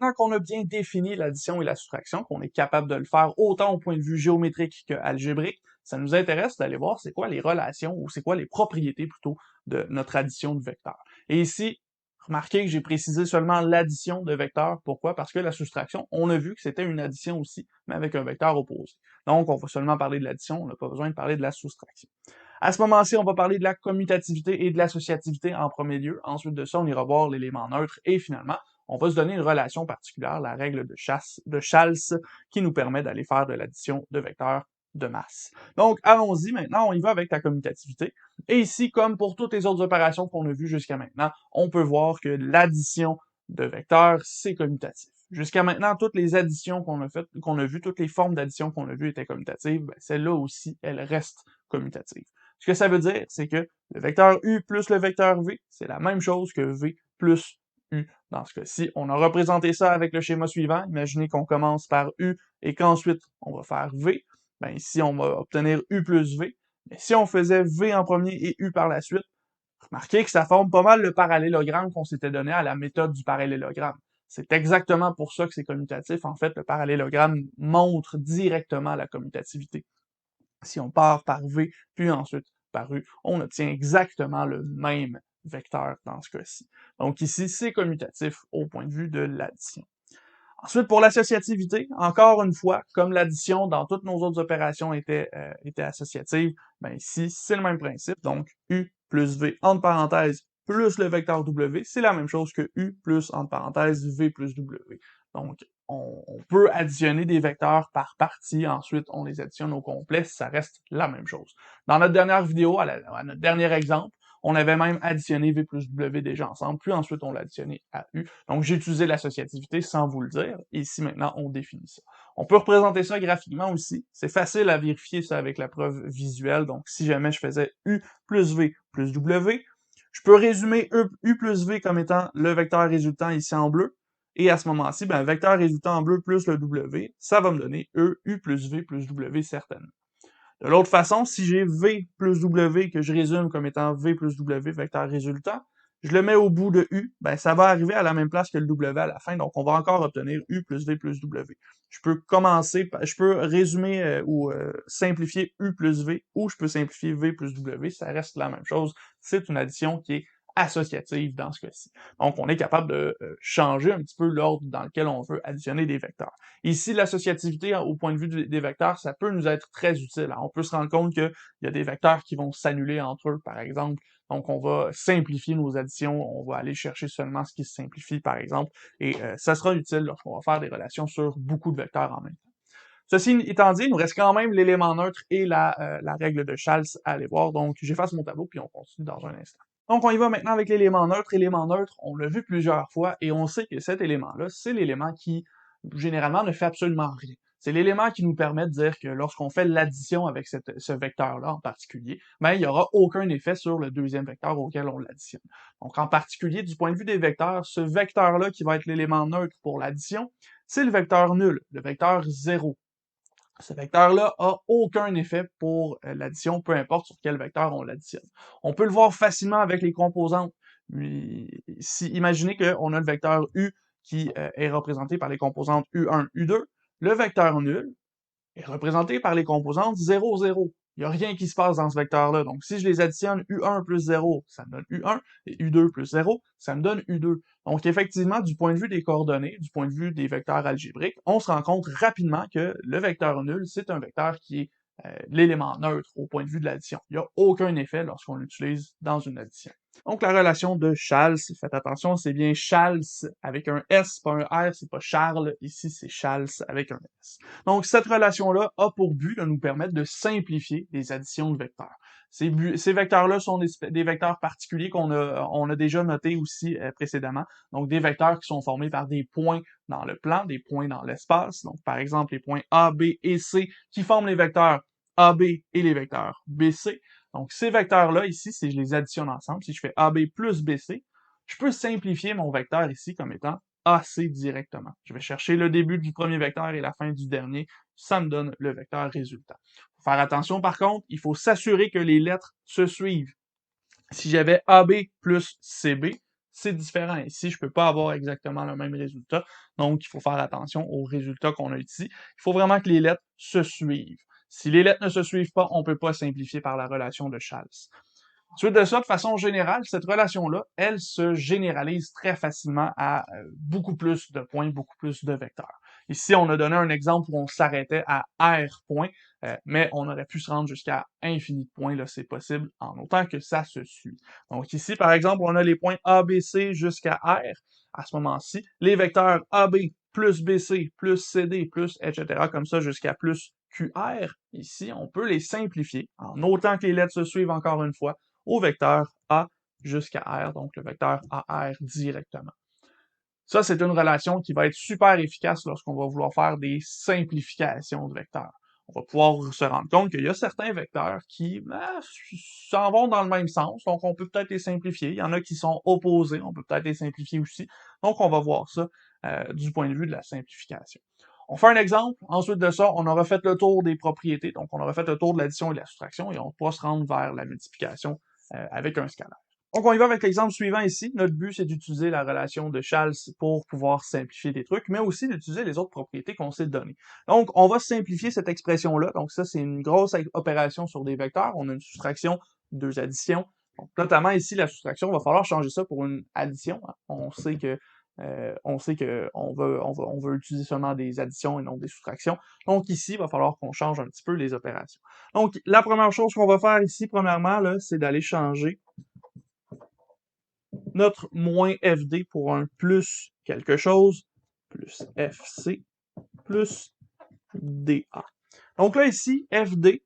maintenant qu'on a bien défini l'addition et la soustraction, qu'on est capable de le faire autant au point de vue géométrique qu'algébrique, ça nous intéresse d'aller voir c'est quoi les relations ou c'est quoi les propriétés plutôt de notre addition de vecteurs. Et ici, remarquez que j'ai précisé seulement l'addition de vecteurs. Pourquoi? Parce que la soustraction, on a vu que c'était une addition aussi, mais avec un vecteur opposé. Donc, on va seulement parler de l'addition, on n'a pas besoin de parler de la soustraction. À ce moment-ci, on va parler de la commutativité et de l'associativité en premier lieu. Ensuite de ça, on ira voir l'élément neutre et finalement, on va se donner une relation particulière, la règle de Chasles, qui nous permet d'aller faire de l'addition de vecteurs de masse. Donc, allons-y maintenant, on y va avec la commutativité. Et ici, comme pour toutes les autres opérations qu'on a vues jusqu'à maintenant, on peut voir que l'addition de vecteurs, c'est commutatif. Jusqu'à maintenant, toutes les additions qu'on a faites, qu'on a vues, toutes les formes d'addition qu'on a vues étaient commutatives. Ben, celle-là aussi, elle reste commutative. Ce que ça veut dire, c'est que le vecteur U plus le vecteur V, c'est la même chose que V plus U. Dans ce cas-ci, on a représenté ça avec le schéma suivant. Imaginez qu'on commence par U et qu'ensuite, on va faire V. Ben ici, on va obtenir U plus V. Mais si on faisait V en premier et U par la suite, remarquez que ça forme pas mal le parallélogramme qu'on s'était donné à la méthode du parallélogramme. C'est exactement pour ça que c'est commutatif. En fait, le parallélogramme montre directement la commutativité. Si on part par V, puis ensuite par U, on obtient exactement le même vecteur dans ce cas-ci. Donc ici, c'est commutatif au point de vue de l'addition. Ensuite, pour l'associativité, encore une fois, comme l'addition dans toutes nos autres opérations était associative, ben ici, c'est le même principe. Donc, U plus V, entre parenthèses, plus le vecteur W, c'est la même chose que U plus, entre parenthèses, V plus W. Donc, on peut additionner des vecteurs par partie, ensuite on les additionne au complet, ça reste la même chose. Dans notre dernière vidéo, à notre dernier exemple, on avait même additionné V plus W déjà ensemble, puis ensuite on l'a additionné à U. Donc j'ai utilisé l'associativité sans vous le dire, et ici maintenant on définit ça. On peut représenter ça graphiquement aussi, c'est facile à vérifier ça avec la preuve visuelle, donc si jamais je faisais U plus V plus W, je peux résumer U plus V comme étant le vecteur résultant ici en bleu, et à ce moment-ci, ben, vecteur résultant en bleu plus le W, ça va me donner E, U plus V plus W certainement. De l'autre façon, si j'ai V plus W que je résume comme étant V plus W vecteur résultant, je le mets au bout de U, ben ça va arriver à la même place que le W à la fin, donc on va encore obtenir U plus V plus W. Je peux résumer ou simplifier U plus V, ou je peux simplifier V plus W, ça reste la même chose. C'est une addition qui est associative dans ce cas-ci. Donc, on est capable de changer un petit peu l'ordre dans lequel on veut additionner des vecteurs. Ici, l'associativité, au point de vue des vecteurs, ça peut nous être très utile. On peut se rendre compte qu'il y a des vecteurs qui vont s'annuler entre eux, par exemple. Donc, on va simplifier nos additions, on va aller chercher seulement ce qui se simplifie, par exemple, et ça sera utile lorsqu'on va faire des relations sur beaucoup de vecteurs en même temps. Ceci étant dit, il nous reste quand même l'élément neutre et la règle de Chasles à aller voir. Donc, j'efface mon tableau, puis on continue dans un instant. Donc, on y va maintenant avec l'élément neutre. L'élément neutre, on l'a vu plusieurs fois, et on sait que cet élément-là, c'est l'élément qui, généralement, ne fait absolument rien. C'est l'élément qui nous permet de dire que lorsqu'on fait l'addition avec ce vecteur-là en particulier, ben, il n'y aura aucun effet sur le deuxième vecteur auquel on l'additionne. Donc, en particulier, du point de vue des vecteurs, ce vecteur-là qui va être l'élément neutre pour l'addition, c'est le vecteur nul, le vecteur 0. Ce vecteur-là a aucun effet pour l'addition, peu importe sur quel vecteur on l'additionne. On peut le voir facilement avec les composantes. Imaginez qu'on a le vecteur U qui est représenté par les composantes U1, U2. Le vecteur nul est représenté par les composantes 0, 0. Il n'y a rien qui se passe dans ce vecteur-là. Donc, si je les additionne U1 plus 0, ça me donne U1, et U2 plus 0, ça me donne U2. Donc, effectivement, du point de vue des coordonnées, du point de vue des vecteurs algébriques, on se rend compte rapidement que le vecteur nul, c'est un vecteur qui est l'élément neutre au point de vue de l'addition. Il n'y a aucun effet lorsqu'on l'utilise dans une addition. Donc, la relation de Chasles, faites attention, c'est bien Chasles avec un S, pas un R, c'est pas Charles, ici c'est Chasles avec un S. Donc, cette relation-là a pour but de nous permettre de simplifier les additions de vecteurs. Ces vecteurs-là sont des vecteurs particuliers qu'on a déjà notés aussi précédemment. Donc, des vecteurs qui sont formés par des points dans le plan, des points dans l'espace. Donc, par exemple, les points A, B et C qui forment les vecteurs AB et les vecteurs BC. Donc, ces vecteurs-là, ici, si je les additionne ensemble, si je fais AB plus BC, je peux simplifier mon vecteur ici comme étant AC directement. Je vais chercher le début du premier vecteur et la fin du dernier. Ça me donne le vecteur résultant. Faut faire attention, par contre, il faut s'assurer que les lettres se suivent. Si j'avais AB plus CB, c'est différent. Ici, je peux pas avoir exactement le même résultat, donc il faut faire attention aux résultats qu'on a ici. Il faut vraiment que les lettres se suivent. Si les lettres ne se suivent pas, on peut pas simplifier par la relation de Chasles. Ensuite de ça, de façon générale, cette relation-là, elle se généralise très facilement à beaucoup plus de points, beaucoup plus de vecteurs. Ici, on a donné un exemple où on s'arrêtait à R points, mais on aurait pu se rendre jusqu'à infini de points, là, c'est possible, en autant que ça se suit. Donc ici, par exemple, on a les points A, B, C jusqu'à R. À ce moment-ci, les vecteurs AB plus BC plus CD plus etc. comme ça jusqu'à plus QR. Ici, on peut les simplifier en autant que les lettres se suivent encore une fois au vecteur A jusqu'à R, donc le vecteur AR directement. Ça, c'est une relation qui va être super efficace lorsqu'on va vouloir faire des simplifications de vecteurs. On va pouvoir se rendre compte qu'il y a certains vecteurs qui s'en vont dans le même sens, donc on peut peut-être les simplifier. Il y en a qui sont opposés, on peut peut-être les simplifier aussi. Donc on va voir ça du point de vue de la simplification. On fait un exemple, ensuite de ça, on aura fait le tour des propriétés, donc on aura fait le tour de l'addition et de la soustraction, et on pourra se rendre vers la multiplication avec un scalaire. Donc, on y va avec l'exemple suivant ici. Notre but, c'est d'utiliser la relation de Chasles pour pouvoir simplifier des trucs, mais aussi d'utiliser les autres propriétés qu'on s'est données. Donc, on va simplifier cette expression-là. Donc, ça, c'est une grosse opération sur des vecteurs. On a une soustraction, deux additions. Donc, notamment ici, la soustraction, il va falloir changer ça pour une addition. On sait que on veut utiliser seulement des additions et non des soustractions. Donc ici, il va falloir qu'on change un petit peu les opérations. Donc, la première chose qu'on va faire ici, premièrement, là, c'est d'aller changer notre moins FD pour un plus quelque chose, plus FC, plus DA. Donc là, ici, FD,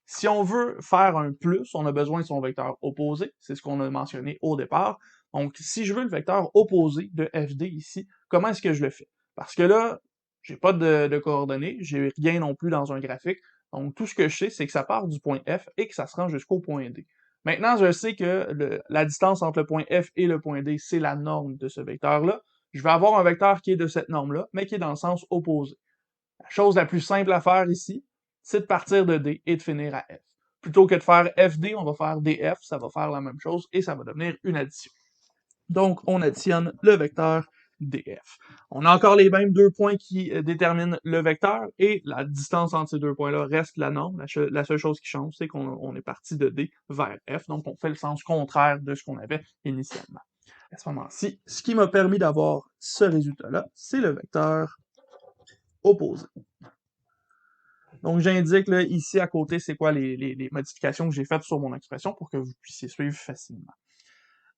si on veut faire un plus, on a besoin de son vecteur opposé. C'est ce qu'on a mentionné au départ. Donc, si je veux le vecteur opposé de FD ici, comment est-ce que je le fais? Parce que là, j'ai pas de coordonnées, j'ai rien non plus dans un graphique. Donc, tout ce que je sais, c'est que ça part du point F et que ça se rend jusqu'au point D. Maintenant, je sais que la distance entre le point F et le point D, c'est la norme de ce vecteur-là. Je vais avoir un vecteur qui est de cette norme-là, mais qui est dans le sens opposé. La chose la plus simple à faire ici, c'est de partir de D et de finir à F. Plutôt que de faire FD, on va faire DF, ça va faire la même chose et ça va devenir une addition. Donc, on additionne le vecteur DF. On a encore les mêmes deux points qui déterminent le vecteur et la distance entre ces deux points-là reste la norme. La seule chose qui change, c'est qu'on est parti de D vers F, donc on fait le sens contraire de ce qu'on avait initialement. À ce moment-ci, ce qui m'a permis d'avoir ce résultat-là, c'est le vecteur opposé. Donc, j'indique là, ici à côté, c'est quoi les modifications que j'ai faites sur mon expression pour que vous puissiez suivre facilement.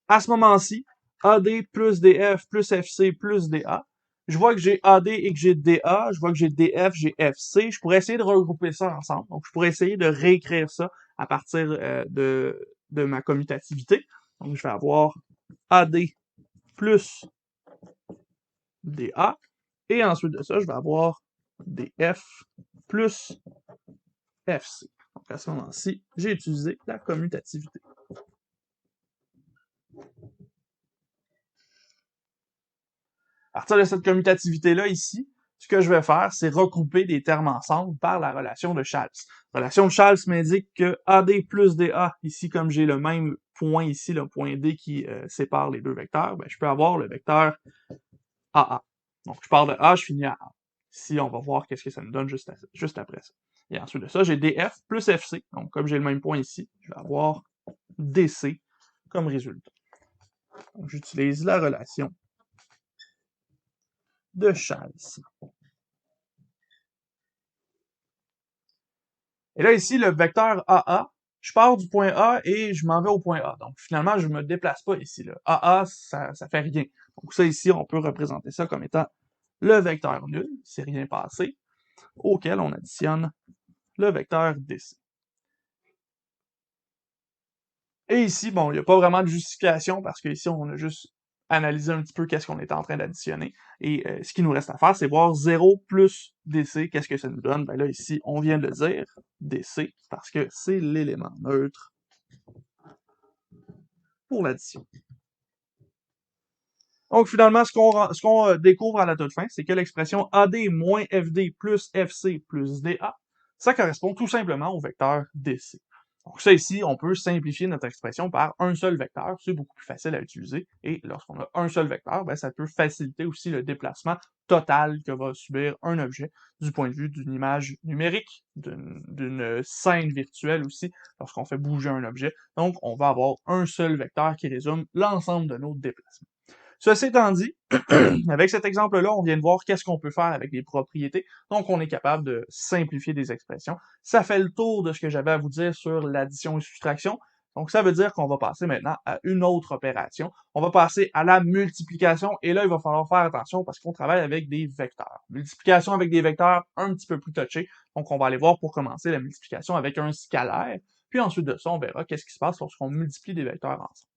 À ce moment-ci, AD plus DF plus FC plus DA. Je vois que j'ai AD et que j'ai DA. Je vois que j'ai DF, j'ai FC. Je pourrais essayer de regrouper ça ensemble. Donc, je pourrais essayer de réécrire ça à partir de ma commutativité. Donc, je vais avoir AD plus DA. Et ensuite de ça, je vais avoir DF plus FC. Donc, à ce moment-ci, j'ai utilisé la commutativité. À partir de cette commutativité-là, ici, ce que je vais faire, c'est regrouper des termes ensemble par la relation de Chasles. La relation de Chasles m'indique que AD plus DA, ici, comme j'ai le même point ici, le point D qui sépare les deux vecteurs, ben, je peux avoir le vecteur AA. Donc, je pars de A, je finis à A. Ici, on va voir qu'est-ce que ça nous donne juste après ça. Et ensuite de ça, j'ai DF plus FC. Donc, comme j'ai le même point ici, je vais avoir DC comme résultat. Donc, j'utilise la relation de Chasles. Et là, ici, le vecteur AA, je pars du point A et je m'en vais au point A. Donc, finalement, je ne me déplace pas ici. Là. AA, ça fait rien. Donc, ça, ici, on peut représenter ça comme étant le vecteur nul, c'est rien passé, auquel on additionne le vecteur DC. Et ici, bon, il n'y a pas vraiment de justification parce qu'ici, on a juste analysé un petit peu qu'est-ce qu'on est en train d'additionner. Et ce qui nous reste à faire, c'est voir 0 plus DC, qu'est-ce que ça nous donne? Ben là, ici, on vient de le dire, DC, parce que c'est l'élément neutre pour l'addition. Donc, finalement, ce qu'on découvre à la toute fin, c'est que l'expression AD moins FD plus FC plus DA, ça correspond tout simplement au vecteur DC. Donc ça ici, on peut simplifier notre expression par un seul vecteur, c'est beaucoup plus facile à utiliser, et lorsqu'on a un seul vecteur, ben, ça peut faciliter aussi le déplacement total que va subir un objet du point de vue d'une image numérique, d'une scène virtuelle aussi, lorsqu'on fait bouger un objet. Donc on va avoir un seul vecteur qui résume l'ensemble de nos déplacements. Ceci étant dit, avec cet exemple-là, on vient de voir qu'est-ce qu'on peut faire avec des propriétés. Donc, on est capable de simplifier des expressions. Ça fait le tour de ce que j'avais à vous dire sur l'addition et soustraction. Donc, ça veut dire qu'on va passer maintenant à une autre opération. On va passer à la multiplication. Et là, il va falloir faire attention parce qu'on travaille avec des vecteurs. Multiplication avec des vecteurs un petit peu plus touchés. Donc, on va aller voir pour commencer la multiplication avec un scalaire. Puis ensuite de ça, on verra qu'est-ce qui se passe lorsqu'on multiplie des vecteurs ensemble.